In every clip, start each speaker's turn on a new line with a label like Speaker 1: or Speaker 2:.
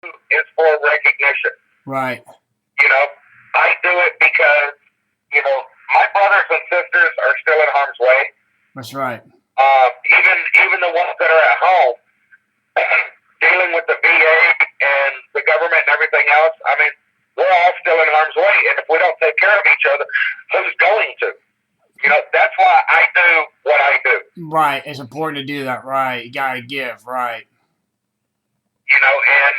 Speaker 1: is for recognition.
Speaker 2: Right.
Speaker 1: You know, I do it because, my brothers and sisters are still in harm's way.
Speaker 2: That's right.
Speaker 1: Even the ones that are at home, dealing with the VA and the government and everything else. I mean, we're all still in harm's way, and if we don't take care of each other, who's going to? That's why I do what I do.
Speaker 2: Right. It's important to do that. Right. You gotta give. Right.
Speaker 1: And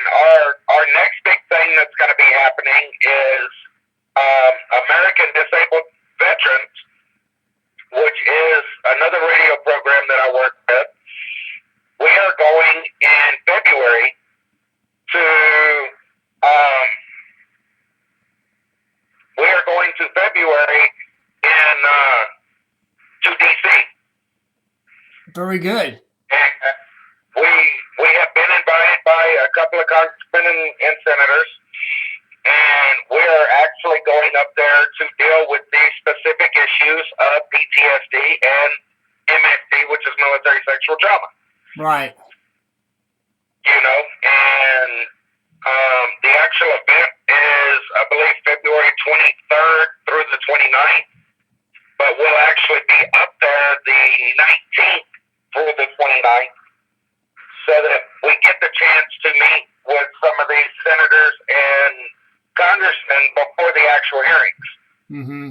Speaker 1: our next big thing that's going to be happening is American Disabled Veterans, which is another radio program that I work with. We are going in February to to DC.
Speaker 2: Very good.
Speaker 1: And we have been invited by a couple of congressmen and senators, and we are actually going up there to deal with the specific issues of PTSD and MST, which is military sexual trauma.
Speaker 2: Right.
Speaker 1: And the actual event is, I believe, February 23rd through the 29th, but we'll actually be up there the 19th through the 29th, so that we get the chance to meet with some of these senators and congressmen before the actual hearings.
Speaker 2: Mm-hmm.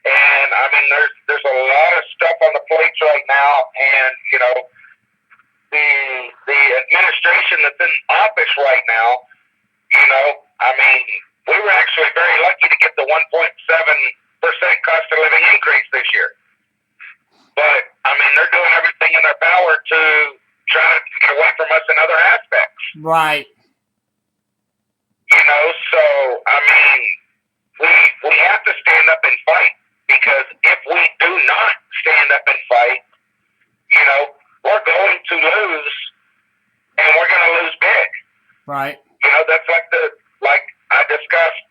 Speaker 1: And I mean, there's a lot of stuff on the plates right now, and the administration that's in office right now, I mean, we were actually very lucky to get the 1.7% cost of living increase this year. But I mean, they're doing everything in their power to try to get away from us in other aspects.
Speaker 2: Right.
Speaker 1: So I mean, we have to stand up and fight, because if we do not stand up and fight, we're going to lose, and we're going to lose big.
Speaker 2: Right.
Speaker 1: That's like I discussed.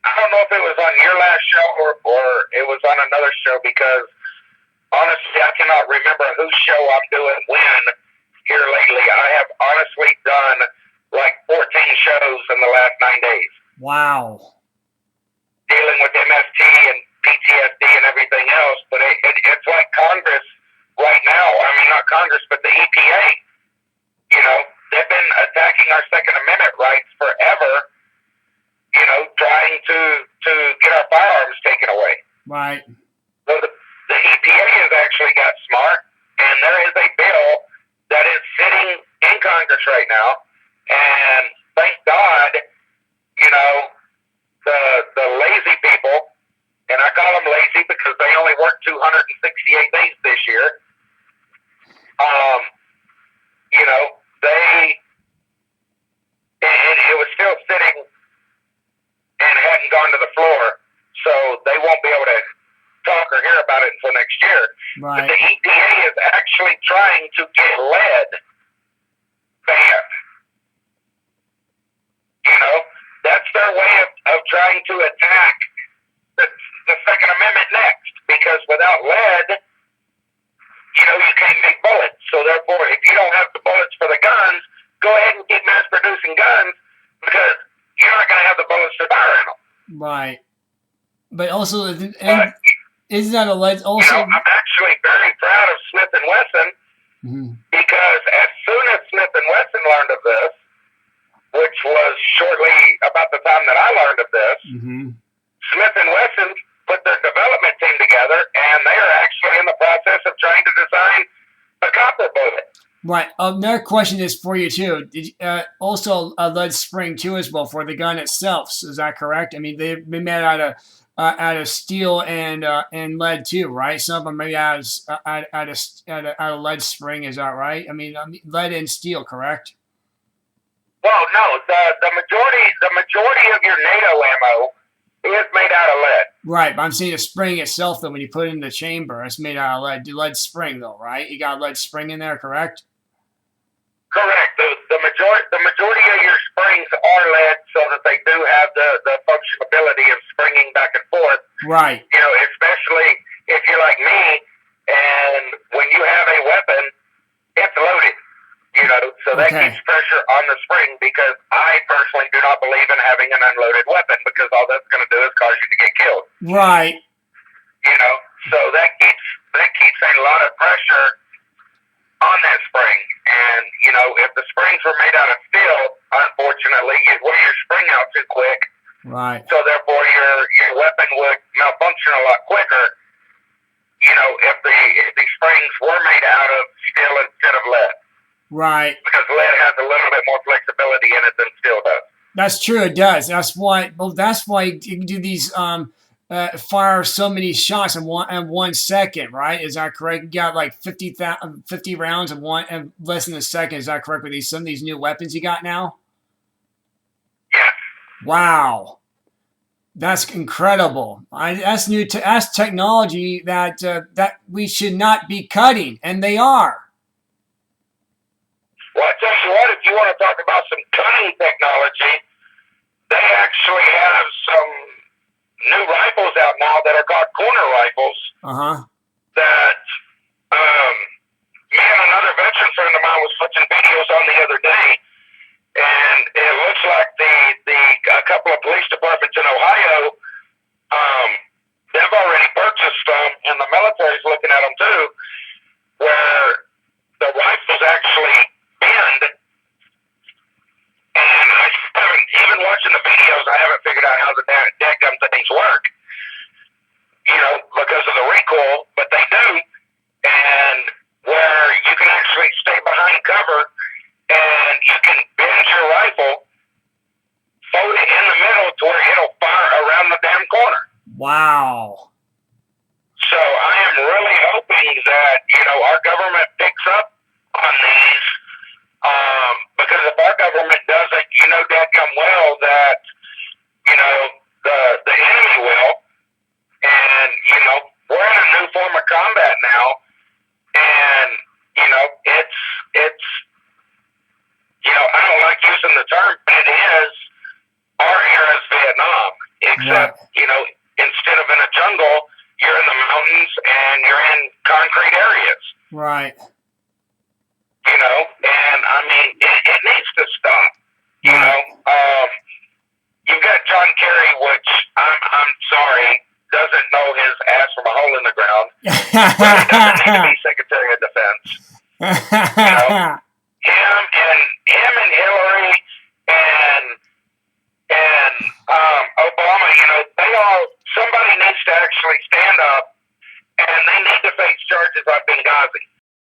Speaker 1: I don't know if it was on your last show or it was on another show, because honestly, I cannot remember whose show I'm doing when here lately. I have honestly done like 14 shows in the last 9 days.
Speaker 2: Wow.
Speaker 1: Dealing with MST and PTSD and everything else, but it's like Congress right now. I mean, not Congress, but the EPA. They've been attacking our Second Amendment rights forever. Trying to get our firearms taken away.
Speaker 2: Right.
Speaker 1: So the EPA has actually got smart, and there is a bill that is sitting in Congress right now, and thank God, the lazy people, and I call them lazy because they only worked 268 days this year. It was still sitting and hadn't gone to the floor, so they won't be able to talk or hear about it until next year.
Speaker 2: Right.
Speaker 1: But the EPA is actually trying to get lead banned. That's their way of trying to attack the Second Amendment next, because without lead, you can't make bullets. So therefore, if you don't have the bullets for the guns, go ahead and keep mass producing guns, because you're not going to have the bullets to fire in them.
Speaker 2: Right. But also, isn't that a lead? Also,
Speaker 1: I'm actually very proud of Smith and Wesson, because as soon as Smith and Wesson learned of this, which was shortly about the time that I learned of this, Smith and Wesson put their development team together, and they are actually in the process of trying to design a copper bullet.
Speaker 2: Right. Another question is for you too. Also a lead spring too, as well, for the gun itself. Is that correct? I mean, they've been made out of steel and lead too, right? Some of them maybe out of lead spring. Is that right? I mean, lead and steel, correct?
Speaker 1: Well, no. The majority of your NATO ammo is made out of lead.
Speaker 2: Right, but I'm saying the spring itself, though, when you put it in the chamber, it's made out of lead. Lead spring, though, right? You got lead spring in there, correct?
Speaker 1: Correct. The majority of your springs are lead, so that they do have the functionality of springing back and forth.
Speaker 2: Right.
Speaker 1: Especially if you're like me, and when you have a weapon, it's loaded. So that keeps
Speaker 2: Okay.
Speaker 1: pressure on the spring, because I personally do not believe in having an unloaded weapon, because all that's going to do is cause you to get killed.
Speaker 2: Right.
Speaker 1: You know, so that keeps a lot of pressure on that spring. And you know, if the springs were made out of steel, unfortunately, you'd wear your spring out too quick.
Speaker 2: Right.
Speaker 1: So therefore, your weapon would malfunction a lot quicker. You know, if the springs were made out of steel instead of lead.
Speaker 2: Right.
Speaker 1: Because lead has a little bit more flexibility in it than steel does.
Speaker 2: That's true. It does. That's why. Well, that's why you can do these. Fire so many shots in 1 second. Right? Is that correct? You got like 50 rounds in less than a second. Is that correct with some of these new weapons you got now?
Speaker 1: Yes.
Speaker 2: Wow. That's incredible. That's new. That's technology that we should not be cutting, and they are.
Speaker 1: Well, I tell you what, if you want to talk about some cutting technology, they actually have some new rifles out now that are called corner rifles. That me and another veteran friend of mine was watching videos on the other day, and it looks like a couple of police departments in Ohio, they've already purchased them, and the military's looking at them too, where the rifles actually bend. And I haven't, even watching the videos, I haven't figured out how the dadgum things work, you know, because of the recoil, but they do. And where you can actually stay behind cover, and you can bend your rifle, fold it in the middle to where it'll fire around the damn corner.
Speaker 2: Wow.
Speaker 1: So I am really hoping that, you know, our government picks up on these, because if our government doesn't, you know dadgum well that, you know, the enemy will. And, you know, we're in a new form of combat now, and, you know, it's you know, I don't like using the term, but it is our era's Vietnam, except, you know, instead of in a jungle, you're in the mountains and you're in concrete areas.
Speaker 2: Right.
Speaker 1: You know, and I mean, it needs to stop. You know, you've got John Kerry, which I'm sorry, doesn't know his ass from a hole in the ground. But he doesn't need to be Secretary of Defense. You know, him and Hillary and Obama, you know, somebody needs to actually stand up, and they need to face charges on